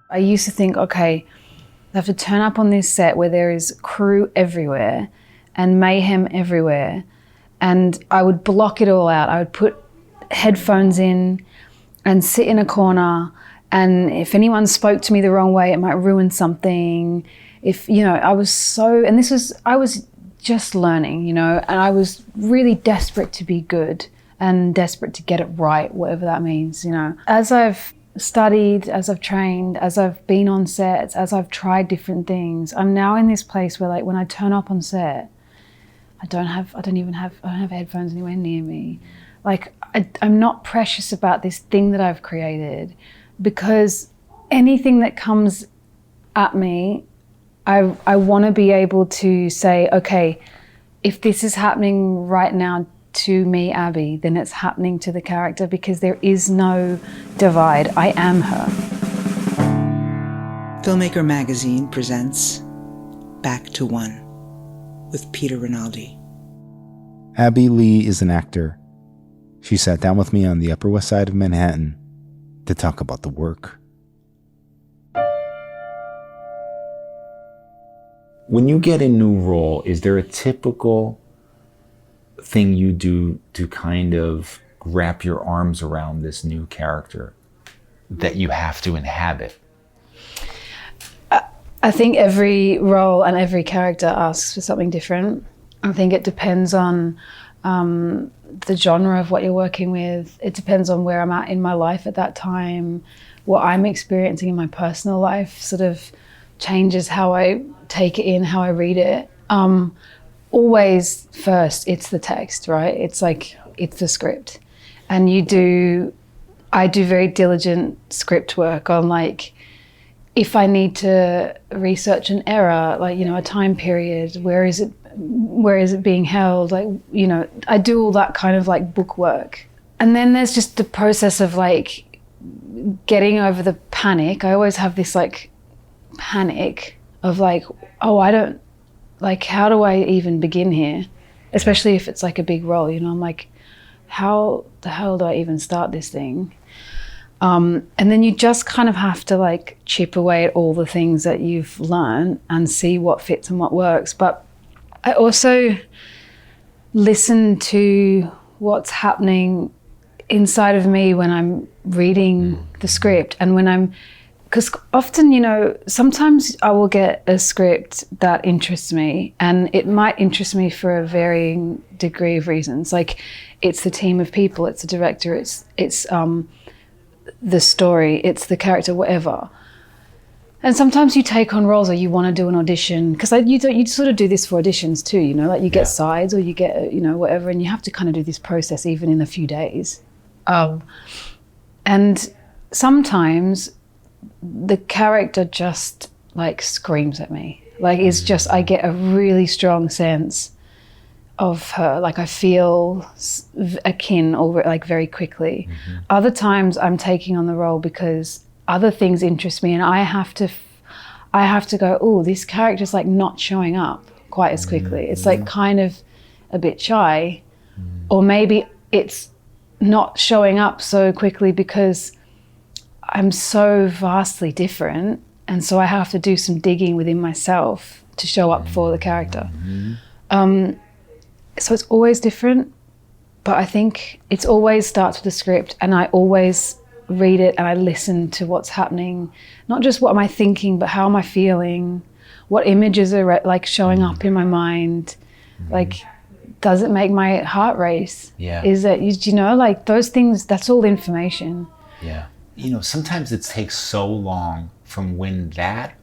I used to think, okay, I have to turn up on this set where there is crew everywhere and mayhem everywhere, and I would block it all out. I would put headphones in and sit in a corner, and if anyone spoke to me the wrong way, it might ruin something. If, you know, I was just learning, you know, and I was really desperate to be good and desperate to get it right, whatever that means, you know. As I've studied, as I've trained, as I've been on sets, as I've tried different things, I'm now in this place where, like, when I turn up on set, I don't have headphones anywhere near me. Like, I'm not precious about this thing that I've created, because anything that comes at me, I want to be able to say, okay, if this is happening right now to me, Abbey, then it's happening to the character, because there is no divide. I am her. Filmmaker Magazine presents Back to One with Peter Rinaldi. Abbey Lee is an actor. She sat down with me on the Upper West Side of Manhattan to talk about the work. When you get a new role, is there a typical thing you do to kind of wrap your arms around this new character that you have to inhabit? I think every role and every character asks for something different. I think it depends on the genre of what you're working with. It depends on where I'm at in my life at that time. What I'm experiencing in my personal life sort of changes how I take it in, how I read it. Always first, it's the text, right? It's like, it's the script. And I do very diligent script work on, like, if I need to research an era, like, you know, a time period, where is it being held? Like, you know, I do all that kind of like book work. And then there's just the process of like getting over the panic. I always have this like panic of like, oh, how do I even begin here? Especially if it's like a big role, you know, I'm like, how the hell do I even start this thing? And then you just kind of have to like chip away at all the things that you've learned and see what fits and what works. But I also listen to what's happening inside of me when I'm reading the script, and because often, you know, sometimes I will get a script that interests me, and it might interest me for a varying degree of reasons. Like, it's the team of people, it's the director, it's the story, it's the character, whatever. And sometimes you take on roles, or you want to do an audition, because you sort of do this for auditions too, you know, like you get sides, or you get, you know, whatever, and you have to kind of do this process even in a few days. And sometimes the character just like screams at me. Like, it's just, I get a really strong sense of her. Like, I feel akin over like very quickly. Mm-hmm. Other times I'm taking on the role because other things interest me, and I have to go, oh, this character's like not showing up quite as quickly. Mm-hmm. It's like kind of a bit shy, or maybe it's not showing up so quickly because I'm so vastly different, and so I have to do some digging within myself to show up for the character. Mm-hmm. So it's always different, but I think it always starts with a script, and I always read it and I listen to what's happening. Not just what am I thinking, but how am I feeling? What images are like showing up in my mind? Mm-hmm. Like, does it make my heart race? Yeah. Is it, you know, like those things, that's all information. Yeah. You know, sometimes it takes so long from when that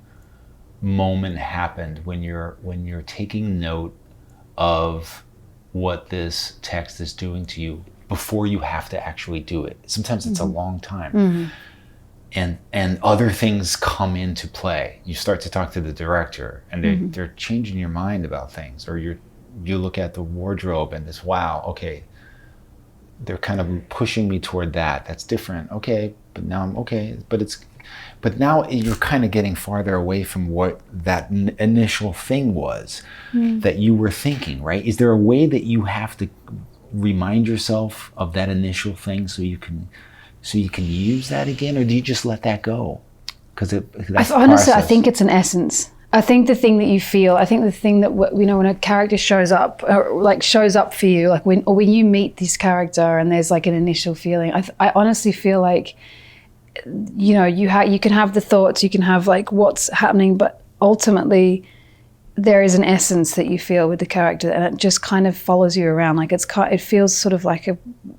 moment happened, when you're taking note of what this text is doing to you before you have to actually do it. Sometimes it's a long time. Mm-hmm. And other things come into play. You start to talk to the director, and they're changing your mind about things, or you look at the wardrobe and this, wow, okay, they're kind of pushing me toward that. That's different. Okay, but now I'm okay. But now you're kind of getting farther away from what that initial thing was that you were thinking, right? Is there a way that you have to remind yourself of that initial thing so you can use that again, or do you just let that go? Because honestly, I think it's an essence. I think the thing that you feel, I think the thing that, you know, when a character shows up, or like shows up for you, like when you meet this character and there's like an initial feeling, I honestly feel like, you know, you can have the thoughts, you can have like what's happening, but ultimately there is an essence that you feel with the character, and it just kind of follows you around. Like it feels sort of like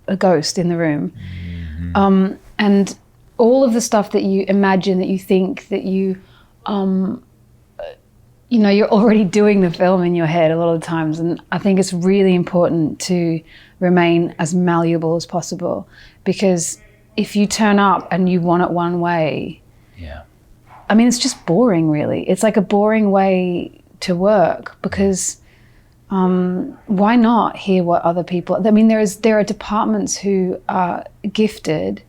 a ghost in the room. Mm-hmm. And all of the stuff that you imagine, that you think that you know, you're already doing the film in your head a lot of the times. And I think it's really important to remain as malleable as possible, because if you turn up and you want it one way, I mean, it's just boring, really. It's like a boring way to work, because why not hear what other people, I mean, there are departments who are gifted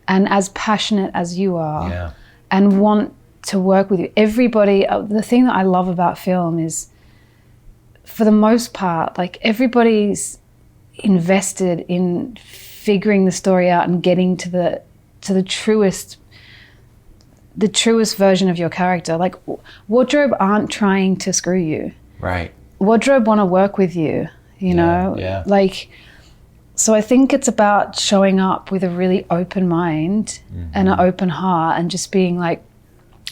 and as passionate as you are and want to work with you. Everybody, the thing that I love about film is, for the most part, like everybody's invested in figuring the story out and getting to the truest version of your character. Like wardrobe aren't trying to screw you. Right. Wardrobe want to work with you, you know? Yeah. Like, so I think it's about showing up with a really open mind and an open heart, and just being like,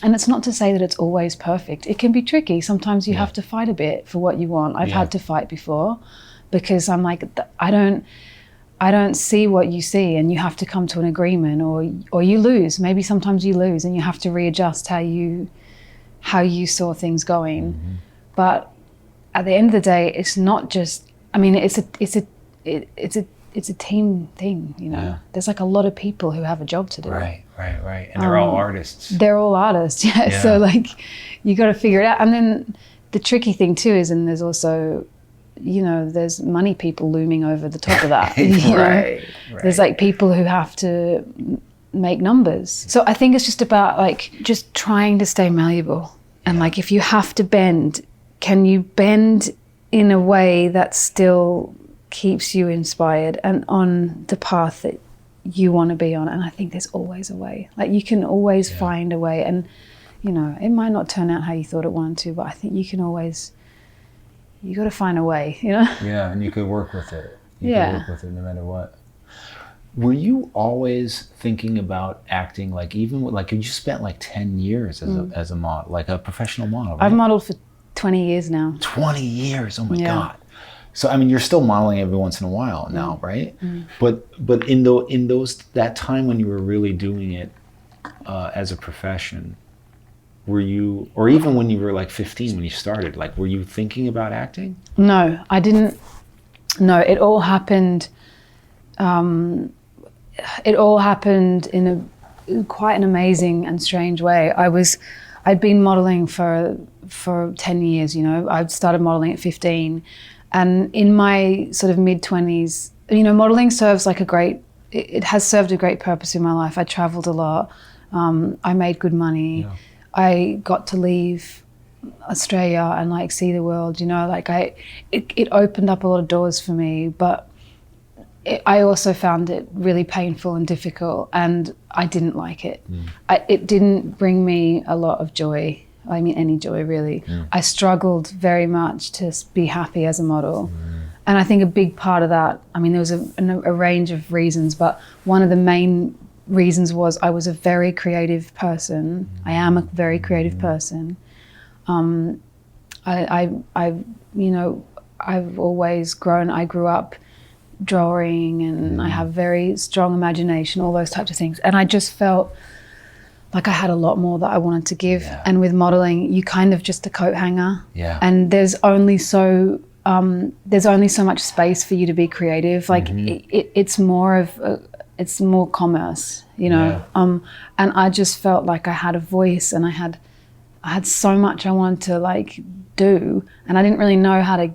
and it's not to say that it's always perfect. It can be tricky. Sometimes you have to fight a bit for what you want. I've had to fight before, because I'm like, I don't see what you see, and you have to come to an agreement, or you lose. Maybe sometimes you lose and you have to readjust how you saw things going. Mm-hmm. But at the end of the day, it's not just, I mean, it's a team thing, you know. There's like a lot of people who have a job to do. Right. And they're all artists. They're all artists, So like, you got to figure it out. And then the tricky thing too is, and there's also, you know, there's money people looming over the top of that. You know? There's like people who have to make numbers. So I think it's just about like just trying to stay malleable. And like, if you have to bend, can you bend in a way that still keeps you inspired and on the path that you want to be on? And I think there's always a way. Like, you can always find a way, and you know, it might not turn out how you thought it wanted to, but I think you can always, you got to find a way, you know? Yeah, and you could work with it. You could work with it no matter what. Were you always thinking about acting, like even like you spent like 10 years as a model, like a professional model, right? I've modeled for 20 years now. 20 years, oh my God. So I mean, you're still modeling every once in a while now, right? But in that time when you were really doing it as a profession, were you, or even when you were like 15 when you started, like were you thinking about acting? No, I didn't. No, it all happened. It all happened in quite an amazing and strange way. I'd been modeling for 10 years. You know, I started modeling at 15. And in my sort of mid-20s, you know, modeling serves like it has served a great purpose in my life. I traveled a lot. I made good money. Yeah. I got to leave Australia and like see the world, you know, like it opened up a lot of doors for me, but I also found it really painful and difficult, and I didn't like it. It didn't bring me a lot of joy. I mean, any joy, really. I struggled very much to be happy as a model. And I think a big part of that, I mean, there was a range of reasons, but one of the main reasons was I was a very creative person. I am a very creative person. You know, I've always grown, I grew up drawing, and I have very strong imagination, all those types of things. And I just felt like I had a lot more that I wanted to give. And with modeling, you kind of just a coat hanger. And there's only so much space for you to be creative. Like it's more commerce, you know. And I just felt like I had a voice, and I had so much I wanted to like do, and I didn't really know how to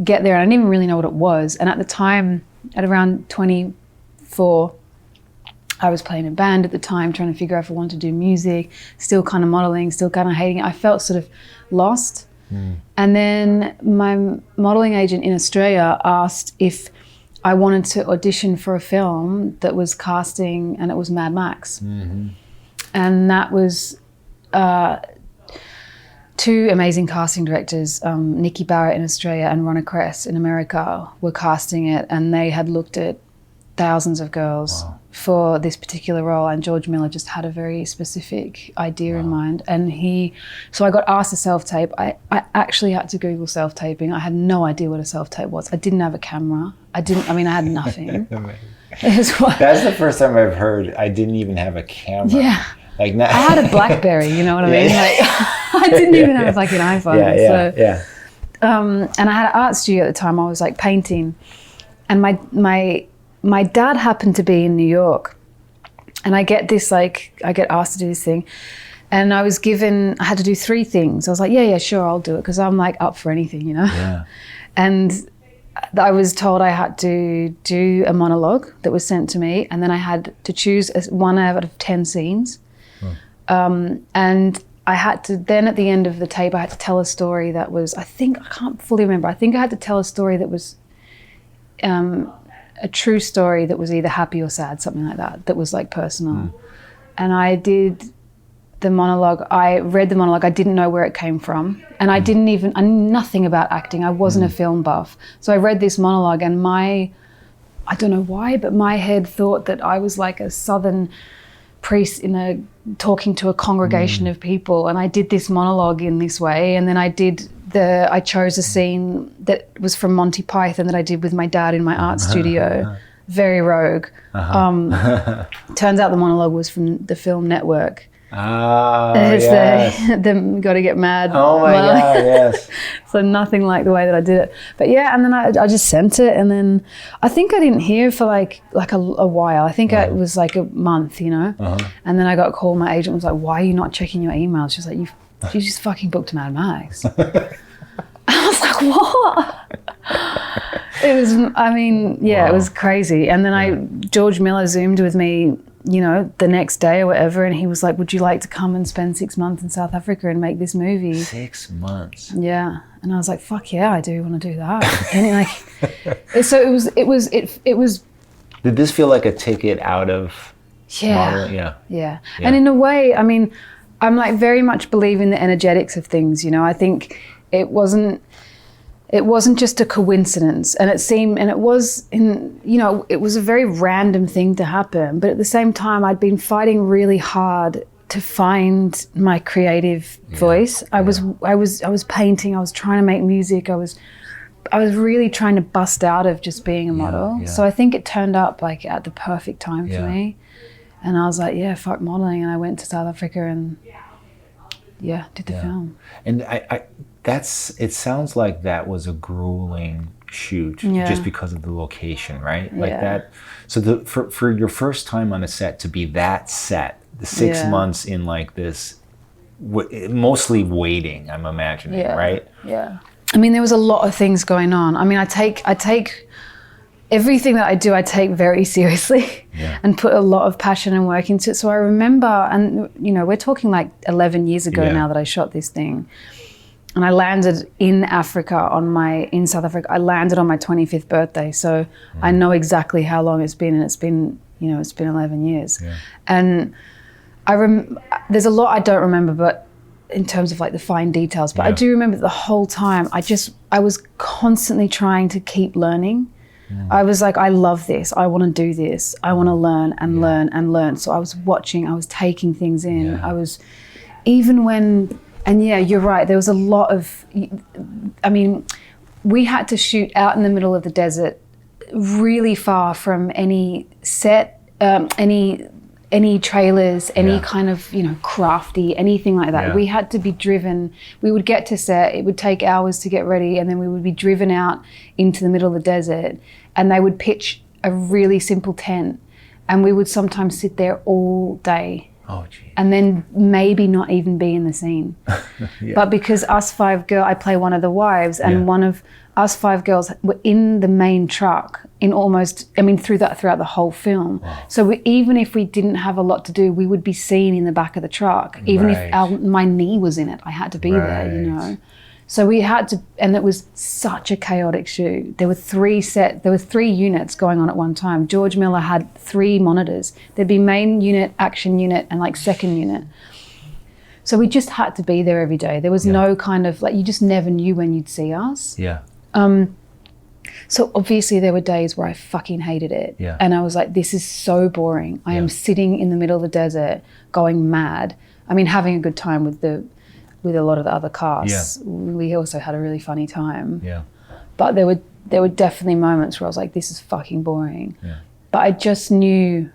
get there, and I didn't even really know what it was. And at the time, at around 24, I was playing a band at the time, trying to figure out if I wanted to do music, still kind of modeling, still kind of hating it. I felt sort of lost. And then my modeling agent in Australia asked if I wanted to audition for a film that was casting, and it was Mad Max. And that was two amazing casting directors, Nikki Barrett in Australia and Ronna Kress in America, were casting it, and they had looked at thousands of girls for this particular role, and George Miller just had a very specific idea in mind. And so I got asked to self-tape. I actually had to Google self-taping. I had no idea what a self-tape was. I didn't have a camera. I had nothing. That's the first time I've heard I didn't even have a camera. Yeah. Like I had a BlackBerry, you know what I mean? Like I didn't even have like an iPhone. And I had an art studio at the time. I was like painting, and my dad happened to be in New York, and I get asked to do this thing, and I had to do 3 things. I was like, yeah, sure, I'll do it, because I'm like up for anything, you know? Yeah. And I was told I had to do a monologue that was sent to me, and then I had to choose 1 out of 10 scenes. And I had to, then at the end of the tape, I had to tell a story that was, I can't fully remember. I think I had to tell a story that was a true story that was either happy or sad, something like that was like personal. And I did the monologue. I read the monologue. I didn't know where it came from. And I knew nothing about acting. I wasn't a film buff. So I read this monologue, and I don't know why, but my head thought that I was like a Southern priest talking to a congregation of people, and I did this monologue in this way. And then I chose a scene that was from Monty Python that I did with my dad in my art studio, very rogue. Turns out the monologue was from the film Network. The Gotta Get Mad. Oh my God, yes. So nothing like the way that I did it. But yeah, and then I just sent it, and then I think I didn't hear for like a while. I think it was like a month, you know? And then I got a call. My agent was like, "Why are you not checking your emails?" She was like, you just fucking booked Mad Max. I was like, what? It was, it was crazy. And then George Miller Zoomed with me, you know, the next day or whatever, and he was like, "Would you like to come and spend 6 months in South Africa and make this movie?" 6 months. Yeah. And I was like, "Fuck yeah, I do want to do that." And so it was. Did this feel like a ticket out of modeling? Yeah. And in a way, I'm like very much believe in the energetics of things, you know. I think it wasn't just a coincidence, and it was a very random thing to happen. But at the same time, I'd been fighting really hard to find my creative voice. I was painting. I was trying to make music. I was really trying to bust out of just being a model. So I think it turned up like at the perfect time for me. And I was like, yeah, fuck modeling. And I went to South Africa and did the film. And it sounds like that was a grueling shoot just because of the location, right? Like that. So for your first time on a set to be that set, the 6 months in like this, mostly waiting, I'm imagining, right? Yeah. There was a lot of things going on. I take everything that I do, I take very seriously and put a lot of passion and work into it. So I remember, and you know, we're talking like 11 years ago now that I shot this thing. And I landed in South Africa. I landed on my 25th birthday. So I know exactly how long it's been, and it's been 11 years. Yeah. And there's a lot I don't remember, but in terms of like the fine details, but I do remember the whole time, I was constantly trying to keep learning. I was like, I love this. I want to do this. I want to learn and learn and learn. So I was watching, I was taking things in. I was, even when, and you're right, there was a lot of, we had to shoot out in the middle of the desert, really far from any set, any trailers, any kind of, crafty, anything like that. We had to be driven. We would get to set, it would take hours to get ready, and then we would be driven out into the middle of the desert, and they would pitch a really simple tent, and we would sometimes sit there all day. Oh, geez. And then maybe not even be in the scene. But because us 5 girls, I play one of the wives, and one of us 5 girls were in the main truck throughout the whole film. Wow. So even if we didn't have a lot to do, we would be seen in the back of the truck. Even if my knee was in it, I had to be there, you know. So we had to, and it was such a chaotic shoot. There were 3 units going on at one time. George Miller had 3 monitors. There'd be main unit, action unit, and like second unit. So we just had to be there every day. There was no kind of like, you just never knew when you'd see us. Yeah. So obviously there were days where I fucking hated it. Yeah. And I was like, this is so boring. I am sitting in the middle of the desert going mad. I mean, having a good time with a lot of the other casts. Yeah. We also had a really funny time. Yeah. But there were definitely moments where I was like, this is fucking boring. Yeah. But I just knew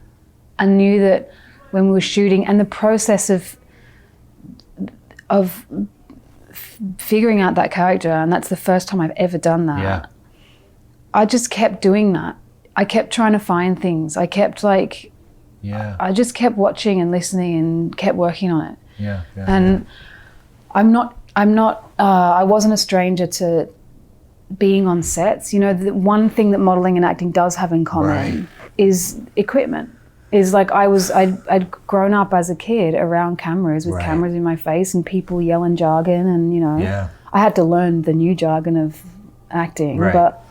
that when we were shooting, and the process of figuring out that character, and that's the first time I've ever done that. Yeah. I just kept doing that. I kept trying to find things. I kept like, I just kept watching and listening and kept working on it. Yeah. And I wasn't a stranger to being on sets. You know, the one thing that modeling and acting does have in common is equipment. Is like I'd grown up as a kid around cameras with cameras in my face and people yelling jargon, and you know, I had to learn the new jargon of acting. But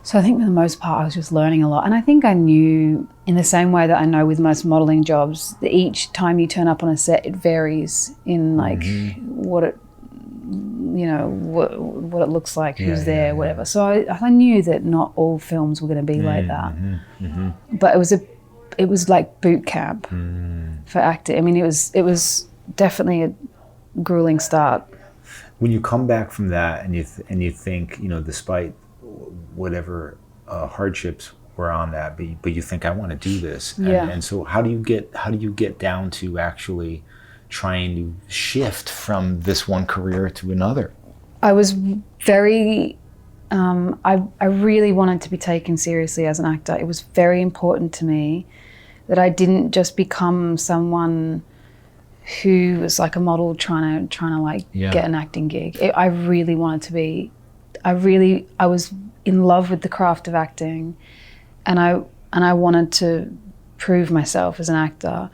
so I think for the most part I was just learning a lot, and I think I knew in the same way that I know with most modeling jobs that each time you turn up on a set it varies in like what it, you know, what it looks like, who's there, whatever. So I knew that not all films were going to be like that. But it was like boot camp for acting. I mean, it was definitely a grueling start. When you come back from that and you think, you know, despite whatever hardships were on that, but you think I want to do this, and so how do you get down to actually trying to shift from this one career to another? I was very. I really wanted to be taken seriously as an actor. It was very important to me that I didn't just become someone who was like a model trying to like get an acting gig. I really wanted to be. I was in love with the craft of acting, and I wanted to prove myself as an actor.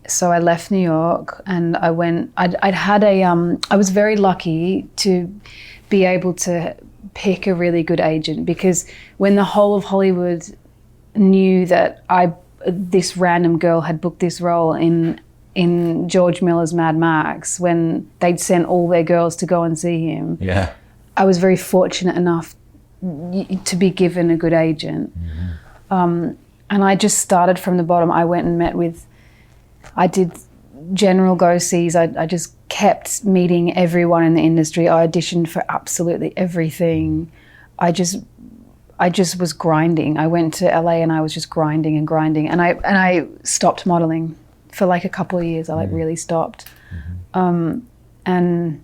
So I left New York and I went. I was very lucky to be able to pick a really good agent, because when the whole of Hollywood knew that this random girl had booked this role in George Miller's Mad Max, when they'd sent all their girls to go and see him, I was very fortunate enough to be given a good agent. And I just started from the bottom. I went and I did general go-sees. I just kept meeting everyone in the industry. I auditioned for absolutely everything. I just was grinding. I went to LA and I was just grinding. And I stopped modeling for like a couple of years. I like really stopped. And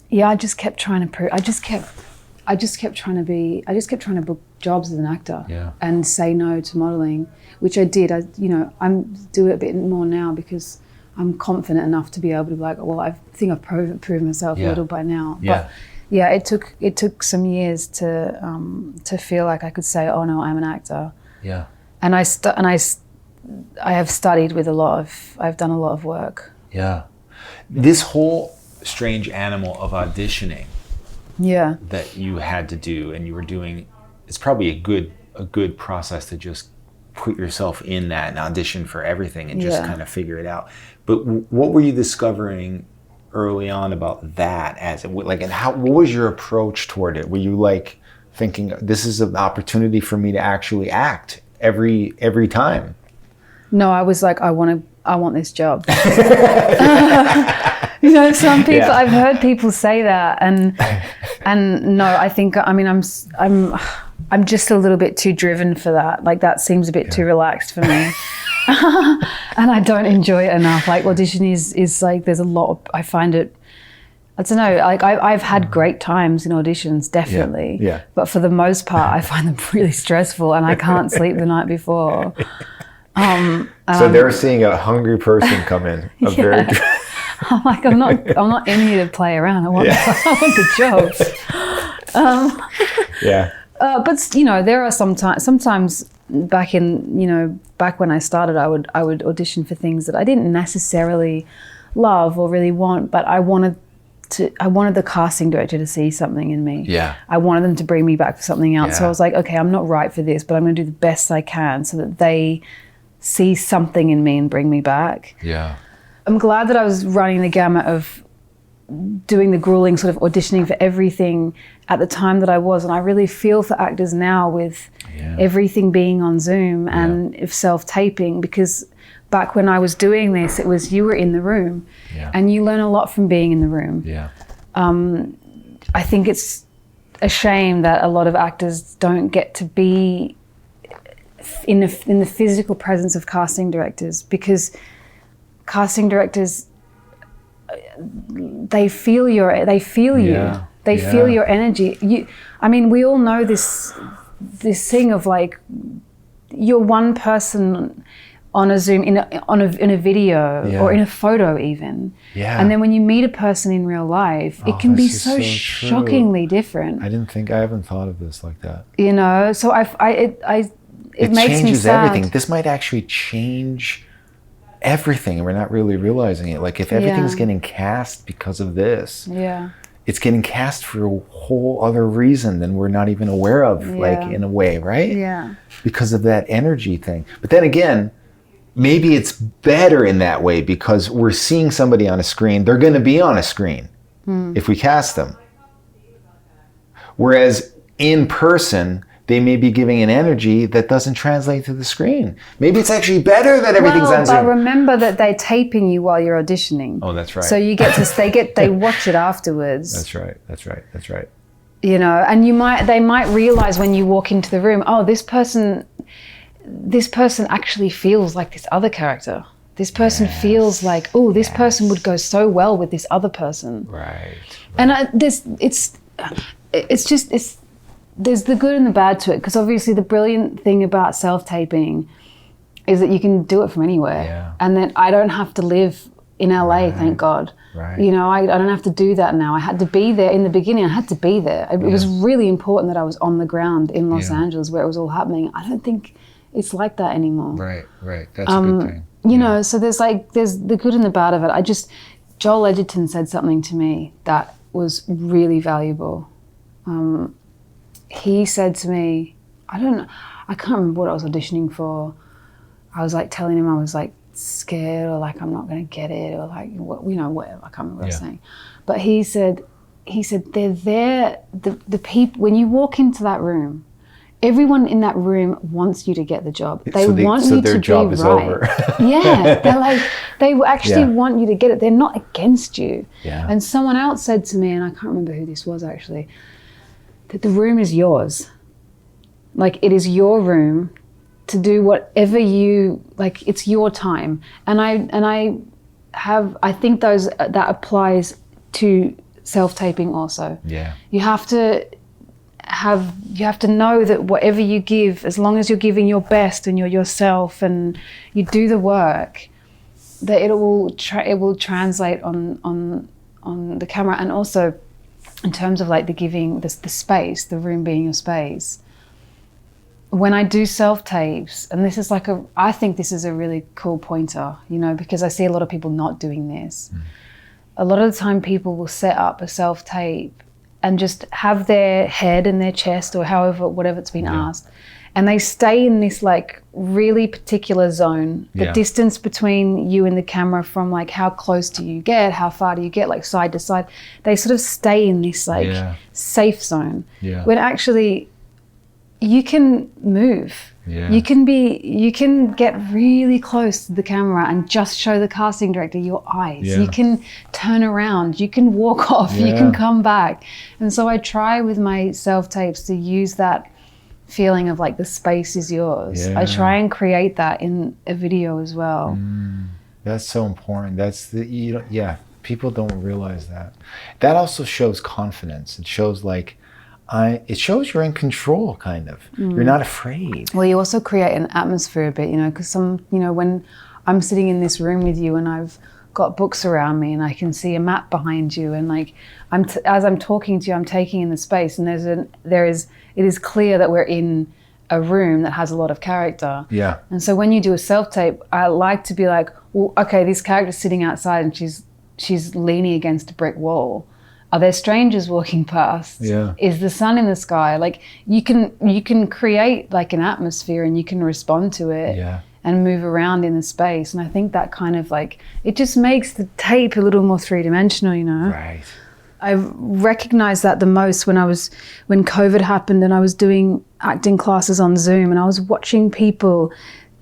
yeah, I just kept trying to prove. I just kept trying to book jobs as an actor and say no to modeling, which I did. I do it a bit more now because I'm confident enough to be able to be like, well, I think I've proved myself a little by now. But yeah, it took some years to feel like I could say, oh no, I'm an actor. Yeah. And I have studied with I've done a lot of work. Yeah. This whole strange animal of auditioning that you had to do and you were doing, it's probably a good process to just put yourself in that and audition for everything and just kind of figure it out. But what were you discovering early on about that, as like, and what was your approach toward it? Were you like thinking, this is an opportunity for me to actually act every time? No, I was like, I want this job. You know, some people, I've heard people say that, and no, I think, I mean, I'm just a little bit too driven for that. Like, that seems a bit too relaxed for me. And I don't enjoy it enough. Like, audition is like, there's a lot of, I find it, I don't know, like I've had great times in auditions, definitely. Yeah. But for the most part, I find them really stressful and I can't sleep the night before. So they're seeing a hungry person come in. Very I'm like, I'm not in here to play around. I want the jobs. But you know, there are sometimes back when I started, I would audition for things that I didn't necessarily love or really want, but I wanted the casting director to see something in me. Yeah. I wanted them to bring me back for something else. Yeah. So I was like, okay, I'm not right for this, but I'm going to do the best I can so that they see something in me and bring me back. Yeah. I'm glad that I was running the gamut of doing the grueling sort of auditioning for everything at the time that I was. And I really feel for actors now with everything being on Zoom and if self-taping, because back when I was doing this, it was you were in the room and you learn a lot from being in the room. I think it's a shame that a lot of actors don't get to be in the physical presence of casting directors, because casting directors, they feel you. They feel your energy. I mean, we all know this thing of like, you're one person on a Zoom, in a video or in a photo even. And then when you meet a person in real life, it can be so shockingly different. I haven't thought of this like that. You know, so it makes me changes sad. everything. This might actually change everything, and we're not really realizing it. Like, if everything's getting cast because of this, it's getting cast for a whole other reason than we're not even aware of, like, in a way, right? Because of that energy thing. But then again, maybe it's better in that way, because we're seeing somebody on a screen. They're going to be on a screen if we cast them. Whereas in person, they may be giving an energy that doesn't translate to the screen. Maybe it's actually better that everything's on Zoom. But remember that they're taping you while you're auditioning. Oh, that's right. So you get to they watch it afterwards. That's right. You know, and they might realize when you walk into the room, oh, this person actually feels like this other character. This person feels like, oh, this person would go so well with this other person. Right. And there's the good and the bad to it, because obviously the brilliant thing about self-taping is that you can do it from anywhere, and that I don't have to live in LA, thank God. You know, I don't have to do that now. I had to be there in the beginning. I had to be there. It was really important that I was on the ground in Los Angeles where it was all happening. I don't think it's like that anymore. Right. That's a good thing. You know, so there's the good and the bad of it. Joel Edgerton said something to me that was really valuable. He said to me, I can't remember what I was auditioning for. I was like telling him I was like scared, or like I'm not going to get it, or like whatever. I can't remember what I was saying. But he said they're there. The people, when you walk into that room, everyone in that room wants you to get the job. They want you to be right. So their job is over. They're like, they actually want you to get it. They're not against you. And someone else said to me, and I can't remember who this was actually, that the room is yours. Like, it is your room to do whatever you like. It's your time. And I think that applies to self-taping also. You have to know that whatever you give, as long as you're giving your best and you're yourself and you do the work, that it will translate on the camera. And also in terms of like the giving, the space, the room being your space. When I do self-tapes, and this is I think this is a really cool pointer, you know, because I see a lot of people not doing this. A lot of the time people will set up a self-tape and just have their head in their chest or whatever it's been asked. And they stay in this like really particular zone, the distance between you and the camera from like how close do you get, how far do you get, like side to side. They sort of stay in this like safe zone. When actually you can move. You can get really close to the camera and just show the casting director your eyes. You can turn around, you can walk off, you can come back. And so I try with my self-tapes to use that feeling of like the space is yours. I try and create that in a video as well. That's so important. People don't realize that. That also shows confidence. It shows like it shows you're in control, kind of. You're not afraid. Well, you also create an atmosphere a bit, you know, because when I'm sitting in this room with you and I've got books around me and I can see a map behind you, and like as I'm talking to you, I'm taking in the space, and it is clear that we're in a room that has a lot of character. And so when you do a self-tape, I like to be like, well, okay, this character's sitting outside and she's leaning against a brick wall. Are there strangers walking past? Is the sun in the sky? Like you can create like an atmosphere and you can respond to it. and move around in the space. And I think that kind of like, it just makes the tape a little more three-dimensional, you know? Right. I recognized that the most when COVID happened and I was doing acting classes on Zoom, and I was watching people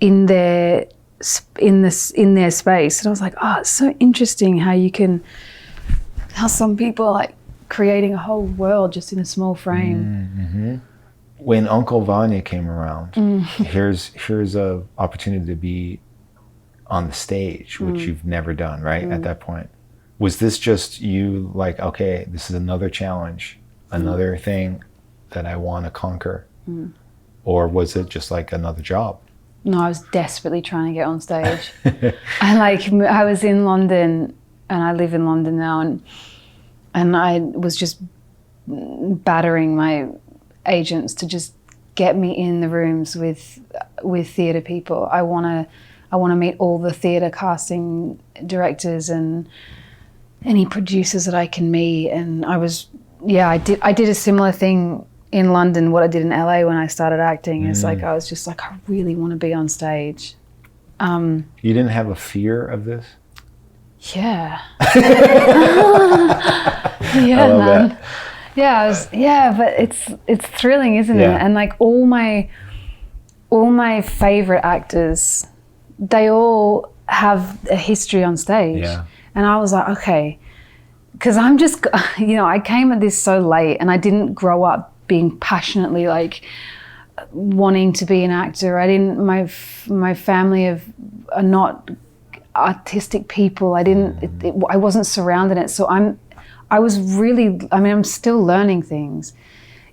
in their space, and I was like, oh, it's so interesting how some people are like creating a whole world just in a small frame. Mm-hmm. When Uncle Vanya came around, here's a opportunity to be on the stage, which you've never done, right? At that point. Was this just you like, okay, this is another challenge, another thing that I want to conquer? Or was it just like another job? No, I was desperately trying to get on stage. I was in London, and I live in London now, and I was just battering my agents to just get me in the rooms with theatre people. I want to meet all the theatre casting directors and any producers that I can meet. And I did a similar thing in London, what I did in LA when I started acting. Is like, I was just like, I really want to be on stage. You didn't have a fear of this? Yeah. Yeah, man. That. But it's thrilling, isn't it? And like all my favorite actors, they all have a history on stage. Yeah. And I was like, okay, because I'm just, I came at this so late, and I didn't grow up being passionately like wanting to be an actor. My family are not artistic people. I wasn't surrounded in it. So I'm still learning things,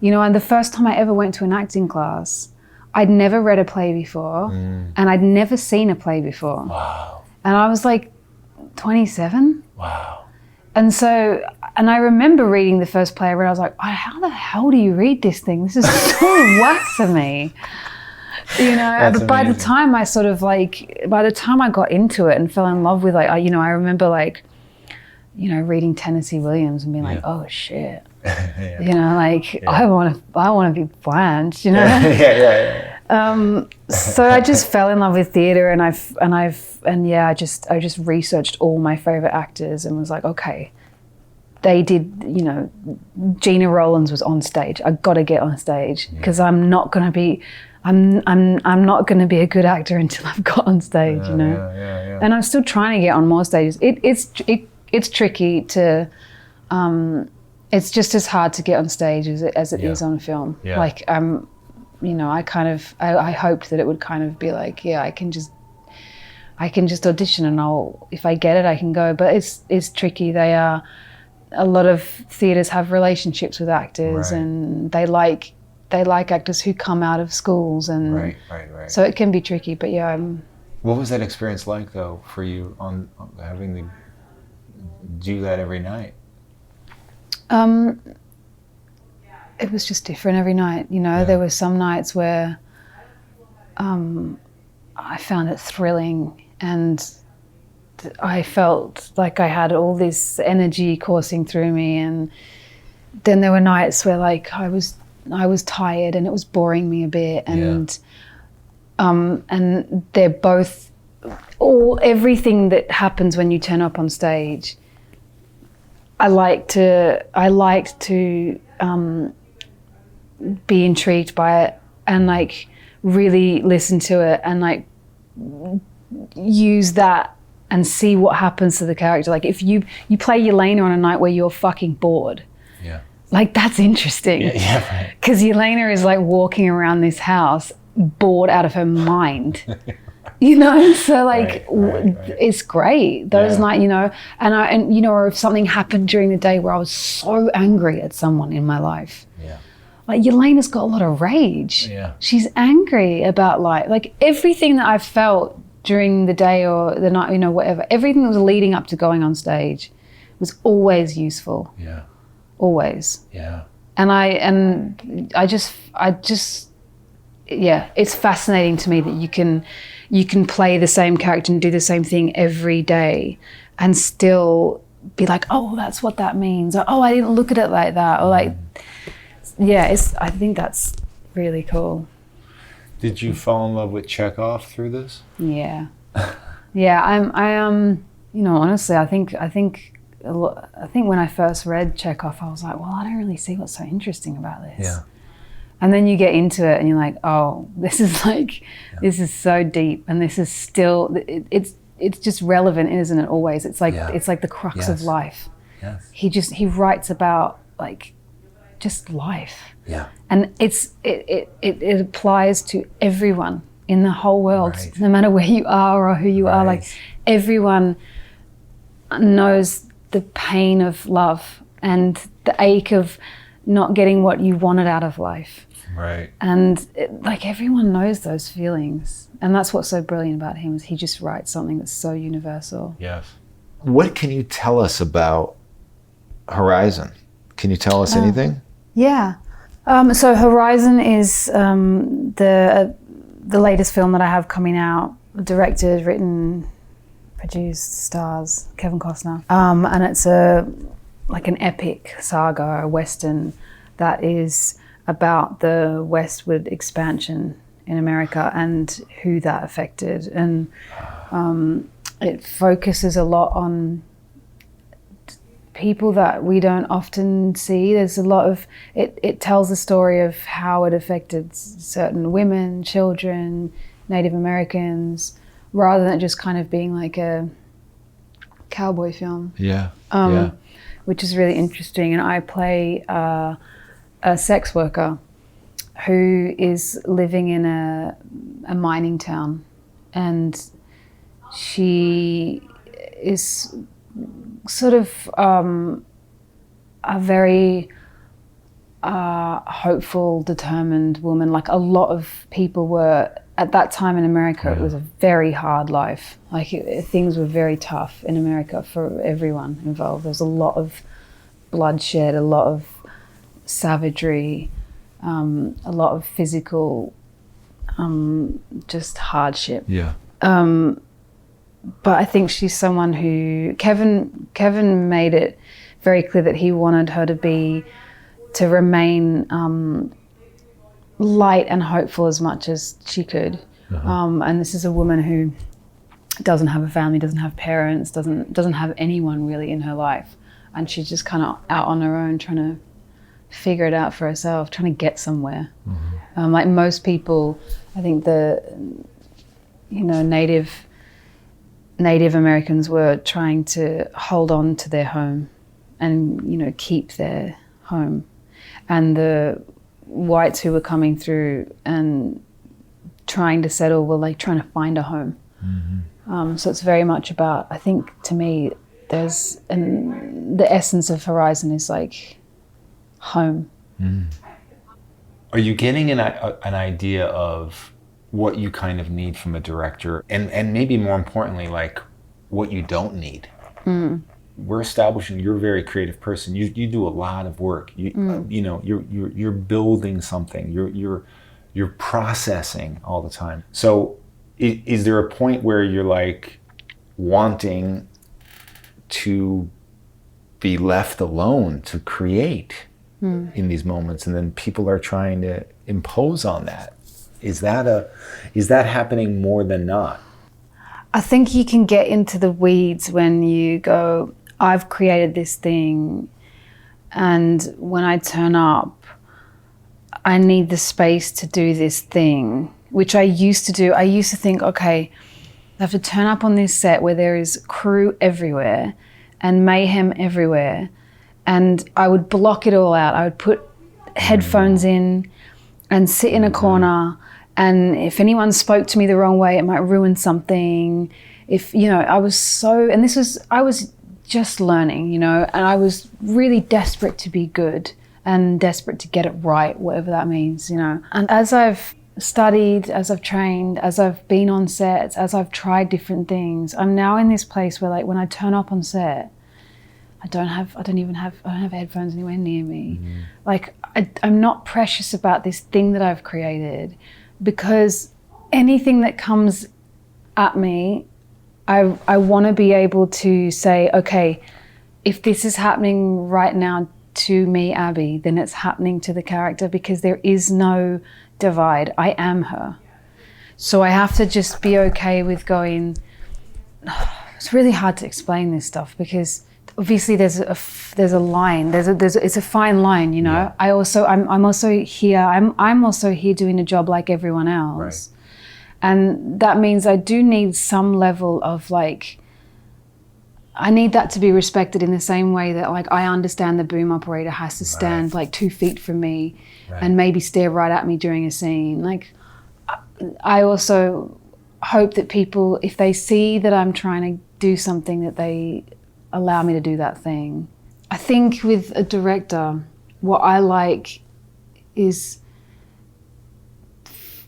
and the first time I ever went to an acting class, I'd never read a play before, and I'd never seen a play before. Wow. And I was like 27. Wow. And I remember reading the first play I read. I was like, oh, how the hell do you read this thing? This is so whack for me. That's But by the amazing. time I got into it and fell in love with I remember reading Tennessee Williams and being like, oh shit. I want to be Blanche, So I just fell in love with theater, and I just researched all my favorite actors and was like, okay, they did, Gina Rowlands was on stage. I got to get on stage because I'm not going to be a good actor until I've got on stage, Yeah. And I'm still trying to get on more stages. It's tricky to, it's just as hard to get on stage as it is on film. Yeah. Like, I hoped that it would kind of be like, I can just audition, and if I get it, I can go. But it's tricky. A lot of theatres have relationships with actors, Right. and they like actors who come out of schools, and Right. so it can be tricky. But What was that experience like, though, for you on having to do that every night? It was just different every night. There were some nights where I found it thrilling, and I felt like I had all this energy coursing through me. And then there were nights where like I was tired and it was boring me a bit. And they're both everything that happens when you turn up on stage. I like to be intrigued by it and like really listen to it and like use that and see what happens to the character. Like if you play Yelena on a night where you're fucking bored, like that's interesting. Yeah. Because Yelena is like walking around this house bored out of her mind. So like it's great those nights, or if something happened during the day where I was so angry at someone in my life, like Yelena's got a lot of rage. She's angry about like everything that I've felt during the day or the night, whatever, everything that was leading up to going on stage was always useful. Always. And I just it's fascinating to me that you can play the same character and do the same thing every day and still be like, oh, that's what that means. Or, oh, I didn't look at it like that. Or like, I think that's really cool. Did you fall in love with Chekhov through this? Yeah. Yeah, honestly, I think when I first read Chekhov, I was like, well, I don't really see what's so interesting about this. Yeah. And then you get into it and you're like, oh, this is so deep, and this is still, it's just relevant, isn't it, always? It's like the crux of life. Yes. He writes about like just life. Yeah. And it applies to everyone in the whole world, Right. no matter where you are or who you are. Like everyone knows the pain of love and the ache of not getting what you wanted out of life. Right. And everyone knows those feelings. And that's what's so brilliant about him, is he just writes something that's so universal. Yes. What can you tell us about Horizon? Can you tell us anything? Yeah. So Horizon is the latest film that I have coming out, directed, written, produced, stars Kevin Costner. And it's an epic saga, a western that is about the westward expansion in America and who that affected. And it focuses a lot on people that we don't often see. There's a lot of, it tells the story of how it affected certain women, children, Native Americans, rather than just kind of being like a cowboy film. Yeah. Which is really interesting. And I play a sex worker who is living in a mining town, and she is sort of a very hopeful, determined woman. Like a lot of people were, at that time in America, it was a very hard life. Like things were very tough in America for everyone involved. There was a lot of bloodshed, a lot of savagery, a lot of physical just hardship. Yeah. But I think she's someone who, Kevin made it very clear that he wanted her to remain light and hopeful as much as she could. And this is a woman who doesn't have a family, doesn't have parents, doesn't have anyone really in her life. And she's just kind of out on her own, trying to figure it out for herself, trying to get somewhere. Like most people, I think Native Americans were trying to hold on to their home and, keep their home. And the whites who were coming through and trying to settle were like trying to find a home. So it's very much about, I think to me, the essence of Horizon is like home. Are you getting an idea of what you kind of need from a director, and maybe more importantly, like what you don't need? We're establishing you're a very creative person. You do a lot of work. You're building something. You're processing all the time. So is there a point where you're like wanting to be left alone to create in these moments, and then people are trying to impose on that? Is that happening more than not? I think you can get into the weeds when you go, I've created this thing, and when I turn up, I need the space to do this thing, which I used to do. I used to think, okay, I have to turn up on this set where there is crew everywhere and mayhem everywhere, and I would block it all out. I would put headphones in and sit in a corner, and if anyone spoke to me the wrong way, it might ruin something. I was just learning, and I was really desperate to be good and desperate to get it right, whatever that means, And as I've studied, as I've trained, as I've been on sets, as I've tried different things, I'm now in this place where, like, when I turn up on set, I don't have headphones anywhere near me. Like, I'm not precious about this thing that I've created, because anything that comes at me, I want to be able to say, okay, if this is happening right now to me, Abbey, then it's happening to the character, because there is no divide. I am her. So I have to just be okay with going, it's really hard to explain this stuff because obviously there's a line, it's a fine line, you know. Yeah. I'm also here doing a job like everyone else. Right. And that means I do need some level of like, I need that to be respected in the same way that like I understand the boom operator has to stand like 2 feet from me and maybe stare right at me during a scene. Like I also hope that people, if they see that I'm trying to do something, that they allow me to do that thing. I think with a director, what I like is,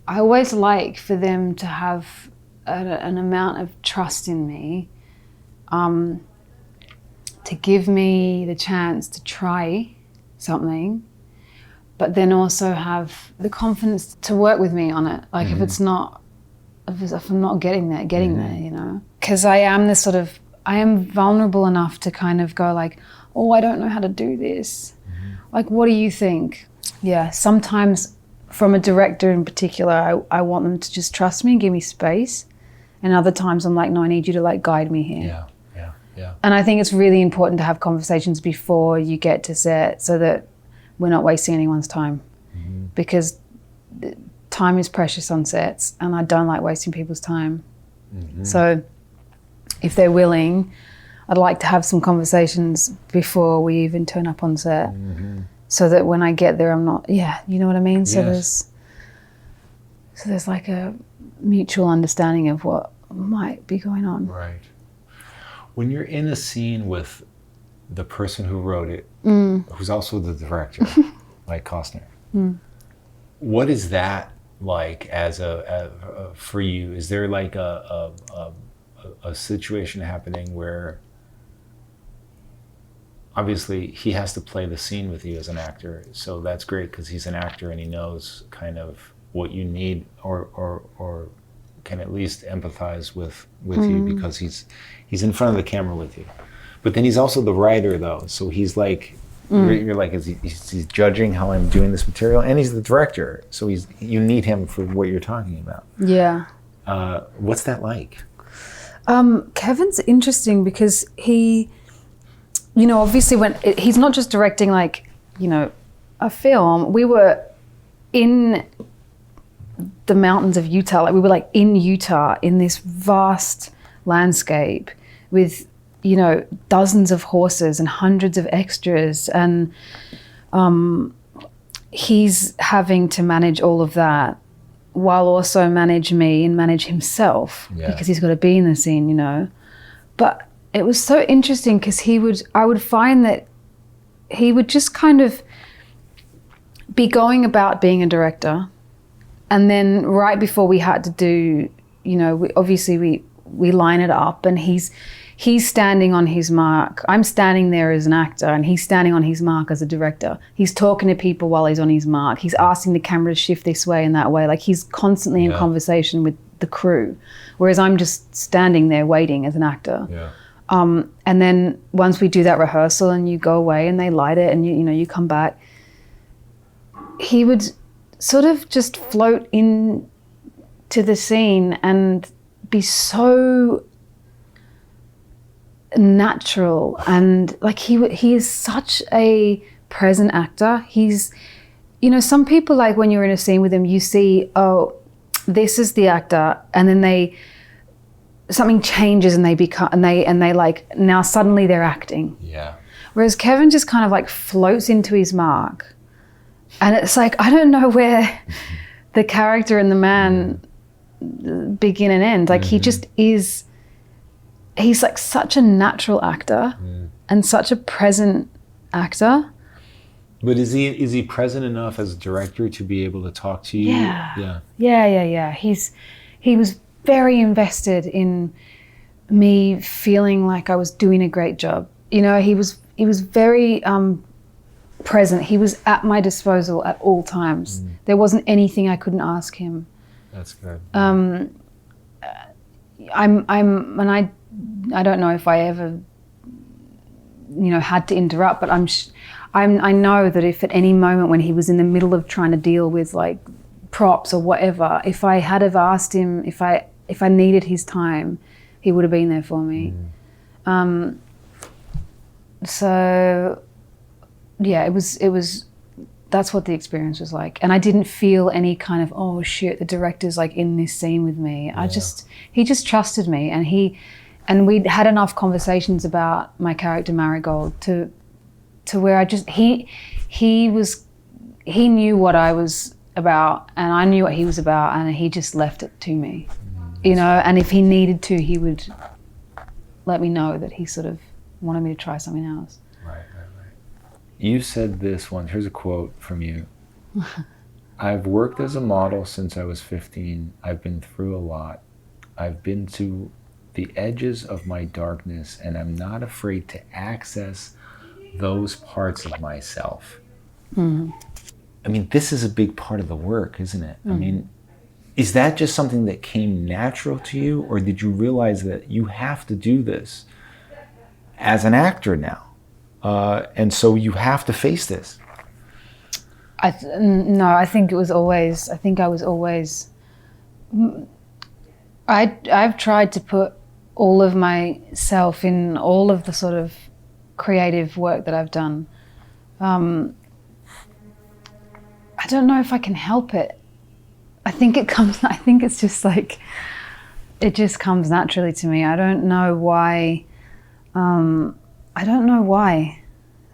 I always like for them to have an amount of trust in me, to give me the chance to try something, but then also have the confidence to work with me on it. Like if I'm not getting there, you know? Because I am vulnerable enough to kind of go like, oh, I don't know how to do this. Like, what do you think? Yeah, sometimes from a director in particular, I want them to just trust me and give me space. And other times I'm like, no, I need you to like guide me here. Yeah. And I think it's really important to have conversations before you get to set so that we're not wasting anyone's time. Because time is precious on sets and I don't like wasting people's time. So if they're willing, I'd like to have some conversations before we even turn up on set. So that when I get there, I'm not, you know what I mean? So there's like a mutual understanding of what might be going on. Right. When you're in a scene with the person who wrote it, who's also the director, like Costner, what is that like as for you? Is there like a situation happening where obviously he has to play the scene with you as an actor, so that's great because he's an actor and he knows kind of what you need or can at least empathize with you because he's in front of the camera with you. But then he's also the writer though, so he's like you're like he's judging how I'm doing this material, and he's the director, so you need him for what you're talking about. Yeah. What's that like? Kevin's interesting because he, you know, obviously he's not just directing like, you know, a film. We were in the mountains of Utah. Like we were like in Utah in this vast landscape with, you know, dozens of horses and hundreds of extras. And he's having to manage all of that while also manage me and manage himself because he's got to be in the scene, you know. But it was so interesting because I would find that he would just kind of be going about being a director, and then right before we had to do, you know, we line it up, and he's standing on his mark. I'm standing there as an actor, and he's standing on his mark as a director. He's talking to people while he's on his mark. He's asking the camera to shift this way and that way. Like he's constantly in conversation with the crew, whereas I'm just standing there waiting as an actor. Yeah. And then once we do that rehearsal and you go away and they light it and you come back, he would sort of just float in to the scene and be so natural, and like he is such a present actor. He's, you know, some people, like when you're in a scene with him, you see, oh, this is the actor, and then something changes and they like, now suddenly they're acting. Yeah. Whereas Kevin just kind of like floats into his mark, and it's like, I don't know where the character and the man begin and end. Like he just is. He's like such a natural actor and such a present actor. But is he present enough as a director to be able to talk to you? Yeah. He was very invested in me feeling like I was doing a great job. You know, he was very present. He was at my disposal at all times. There wasn't anything I couldn't ask him. That's good. I don't know if I ever, you know, had to interrupt, but I know that if at any moment when he was in the middle of trying to deal with like props or whatever, if I had have asked him, if I needed his time, he would have been there for me. So yeah, it was that's what the experience was like. And I didn't feel any kind of, oh shit, the director's like in this scene with me. He just trusted me, and we'd had enough conversations about my character Marigold to where he knew what I was about and I knew what he was about, and he just left it to me, you know, and if he needed to, he would let me know that he sort of wanted me to try something else. Right. You said this once, here's a quote from you. I've worked as a model since I was 15. I've been through a lot. I've been to the edges of my darkness, and I'm not afraid to access those parts of myself. Mm-hmm. I mean, this is a big part of the work, isn't it? Mm-hmm. I mean, is that just something that came natural to you, or did you realize that you have to do this as an actor now? And so you have to face this. No, I think it was always, I've tried to put all of myself in all of the sort of creative work that I've done. I don't know if I can help it. I think it's just like, it just comes naturally to me. I don't know why.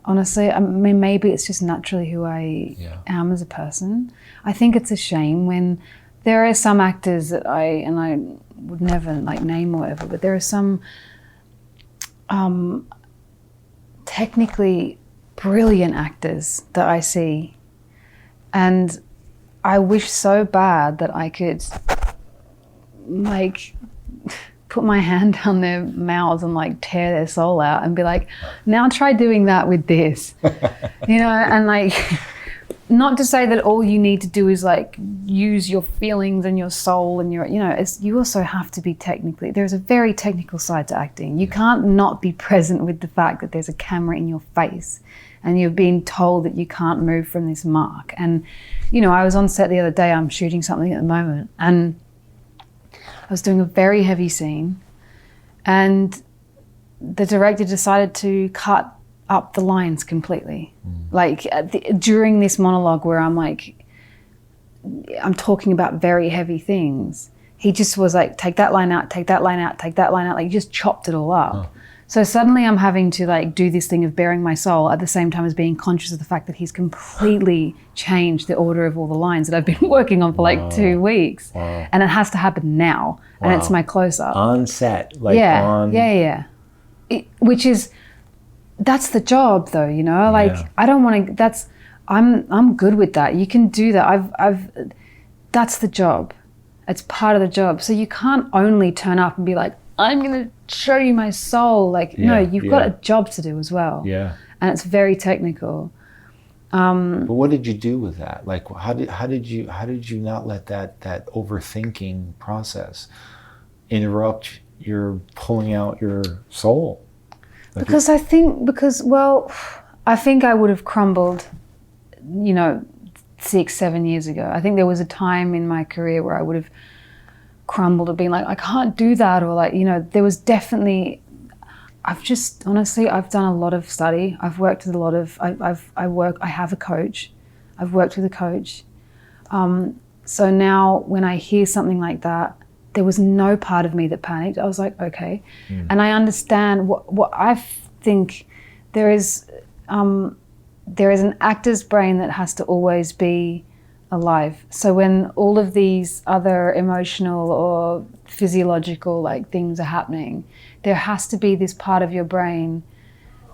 Honestly, I mean, maybe it's just naturally who I am as a person. I think it's a shame when there are some actors that I would never like name or whatever, but there are some technically brilliant actors that I see, and I wish so bad that I could like put my hand down their mouths and like tear their soul out and be like, now try doing that with this, you know, and like, not to say that all you need to do is like use your feelings and your soul and your, you know, you also have to be technically, there's a very technical side to acting. You can't not be present with the fact that there's a camera in your face and you're being told that you can't move from this mark. And, you know, I was on set the other day, I'm shooting something at the moment, and I was doing a very heavy scene, and the director decided to cut up the lines completely. Like during this monologue where I'm like, I'm talking about very heavy things, he just was like, take that line out, take that line out, take that line out, like he just chopped it all up. Oh. So suddenly I'm having to like do this thing of bearing my soul at the same time as being conscious of the fact that he's completely changed the order of all the lines that I've been working on for like 2 weeks. Wow. And it has to happen now. Wow. And it's my close-up. On set, like which is, that's the job though, you know, like I don't want to, I'm good with that. You can do that. That's the job. It's part of the job. So you can't only turn up and be like, I'm going to show you my soul. Like, no, you've got a job to do as well. Yeah. And it's very technical. But what did you do with that? Like, how did you not let that overthinking process interrupt your pulling out your soul? Like I think I would have crumbled, you know, 6-7 years ago. I think there was a time in my career where I would have crumbled or been like, I can't do that, or like, you know, there was definitely, I've done a lot of study. I've worked with a lot of, I have a coach. I've worked with a coach. So now when I hear something like that, there was no part of me that panicked. I was like, okay. And I understand what I think there is an actor's brain that has to always be alive. So when all of these other emotional or physiological like things are happening, there has to be this part of your brain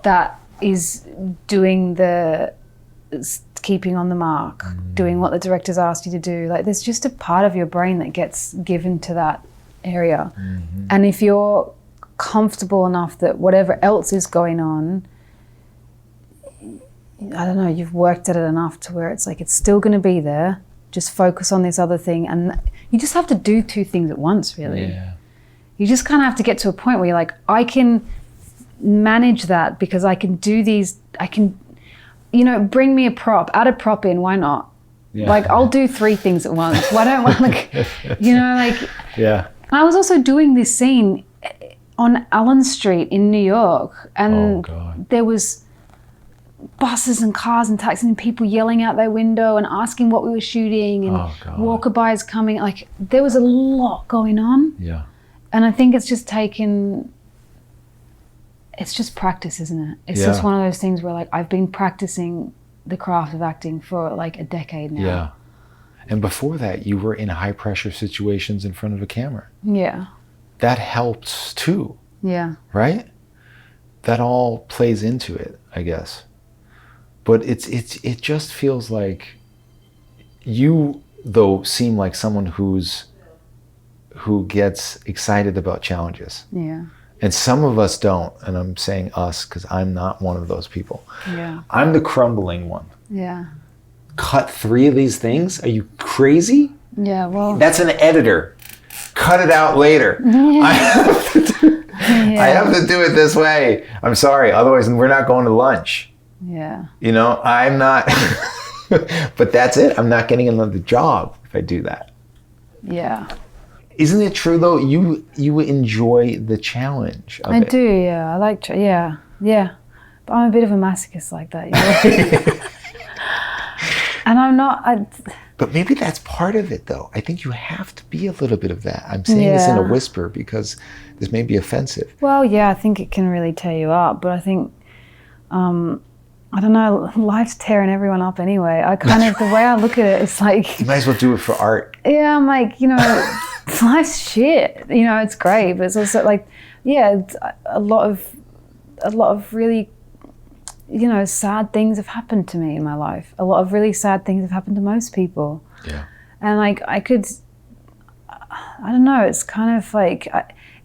that is doing the keeping on the mark, doing what the director's asked you to do. Like there's just a part of your brain that gets given to that area. And if you're comfortable enough that whatever else is going on, I don't know, you've worked at it enough to where it's like, it's still going to be there. Just focus on this other thing. And you just have to do 2 things at once, really. Yeah. You just kind of have to get to a point where you're like, I can manage that because I can do these, I can, you know, bring me a prop, add a prop in, why not? Yeah. Like, I'll do 3 things at once. Why don't I, like, you know, like... Yeah. I was also doing this scene on Allen Street in New York, and there was buses and cars and taxis and people yelling out their window and asking what we were shooting, and walkaboys coming. Like, there was a lot going on. Yeah. And I think it's just practice, isn't it? It's just one of those things where, like, I've been practicing the craft of acting for like a decade now. Yeah. And before that, you were in high pressure situations in front of a camera. Yeah. That helps too. Yeah. Right? That all plays into it, I guess. But it just feels like you, though, seem like someone who gets excited about challenges. Yeah. And some of us don't, and I'm saying us because I'm not one of those people. Yeah. I'm the crumbling one. Yeah. Cut 3 of these things? Are you crazy? Yeah, well... That's an editor. Cut it out later. Yeah. I have to do it this way. I'm sorry, otherwise we're not going to lunch. Yeah. You know, I'm not... But that's it. I'm not getting another job if I do that. Yeah. Isn't it true, though? You enjoy the challenge of it. I do, yeah. I like... Yeah. But I'm a bit of a masochist like that, you know? And I'm not... But maybe that's part of it, though. I think you have to be a little bit of that. I'm saying this in a whisper because this may be offensive. Well, yeah, I think it can really tear you up. But I think, I don't know, life's tearing everyone up anyway. I kind of, the way I look at it, it's like... You might as well do it for art. Yeah, I'm like, you know, life's shit. You know, it's great. But it's also like, yeah, it's a lot of really... you know, sad things have happened to me in my life. A lot of really sad things have happened to most people. Yeah. And like, I don't know, it's kind of like,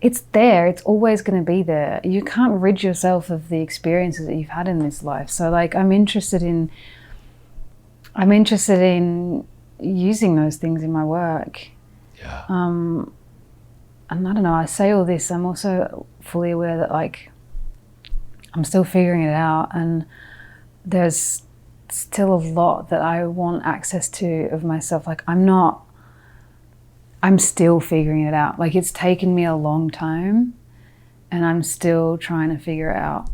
it's there, it's always going to be there. You can't rid yourself of the experiences that you've had in this life. So like, I'm interested in using those things in my work. Yeah. And I don't know, I say all this, I'm also fully aware that like, I'm still figuring it out, and there's still a lot that I want access to of myself. Like I'm still figuring it out. Like it's taken me a long time and I'm still trying to figure it out.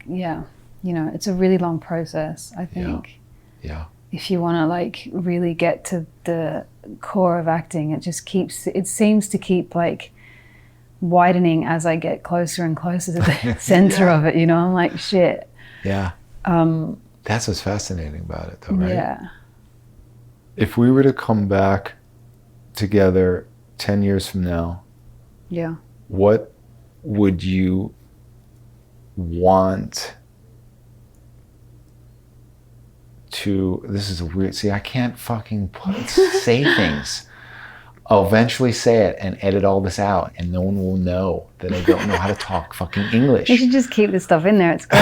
Yeah, you know, it's a really long process, I think. Yeah. If you want to like really get to the core of acting, it seems to keep like widening as I get closer and closer to the center of it, you know. I'm like, shit. Yeah. That's what's fascinating about it, though, right? Yeah. If we were to come back together 10 years from now, yeah, what would you want to... This is a weird... See, I can't fucking say things. I'll eventually say it and edit all this out, and no one will know that I don't know how to talk fucking English. You should just keep this stuff in there. It's great.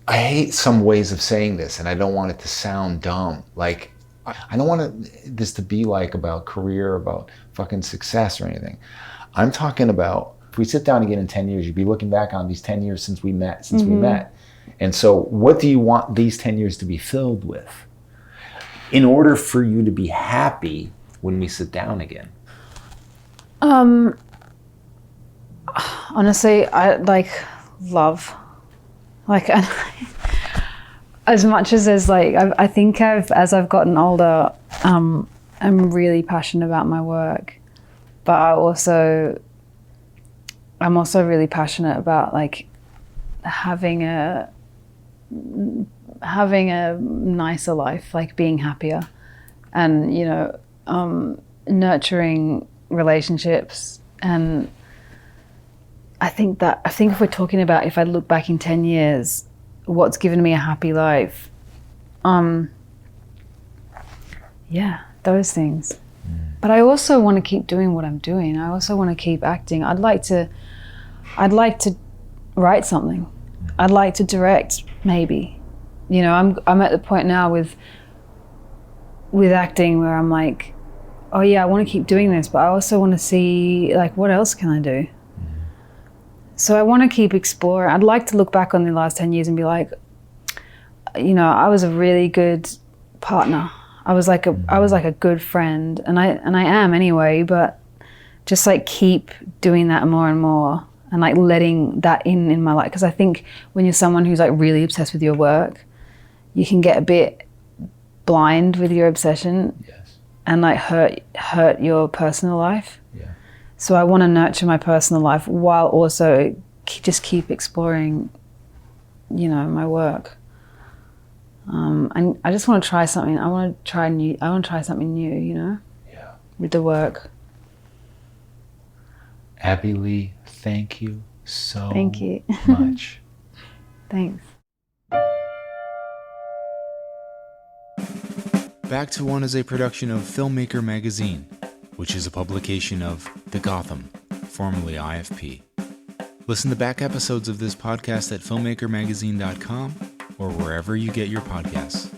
I hate some ways of saying this, and I don't want it to sound dumb. Like, I don't want this to be like about career, about fucking success or anything. I'm talking about, if we sit down again in 10 years, you'd be looking back on these 10 years since we met. And so what do you want these 10 years to be filled with in order for you to be happy when we sit down again? Honestly, I like love. Like, as much as there's like, I think as I've gotten older, I'm really passionate about my work, but I'm also really passionate about like having a nicer life, like being happier, and you know, nurturing relationships. And I think if we're talking about, if I look back in 10 years, what's given me a happy life, yeah, those things. But I also want to keep doing what I'm doing. I also want to keep acting. I'd like to write something. I'd like to direct, maybe. You know, I'm at the point now with acting where I'm like, oh yeah, I want to keep doing this, but I also want to see like, what else can I do? So I want to keep exploring. I'd like to look back on the last 10 years and be like, you know, I was a really good partner. I was like a good friend, and I am anyway, but just like keep doing that more and more, and like letting that in my life. Because I think when you're someone who's like really obsessed with your work, you can get a bit blind with your obsession. Yes. And like hurt your personal life. Yeah. So I want to nurture my personal life while also just keep exploring, you know, my work. And I just want to try something. I want to try something new, you know? Yeah. With the work. Abbey Lee, thank you so Thank you. much. Thanks. Back to One is a production of Filmmaker Magazine, which is a publication of The Gotham, formerly IFP. Listen to back episodes of this podcast at filmmakermagazine.com or wherever you get your podcasts.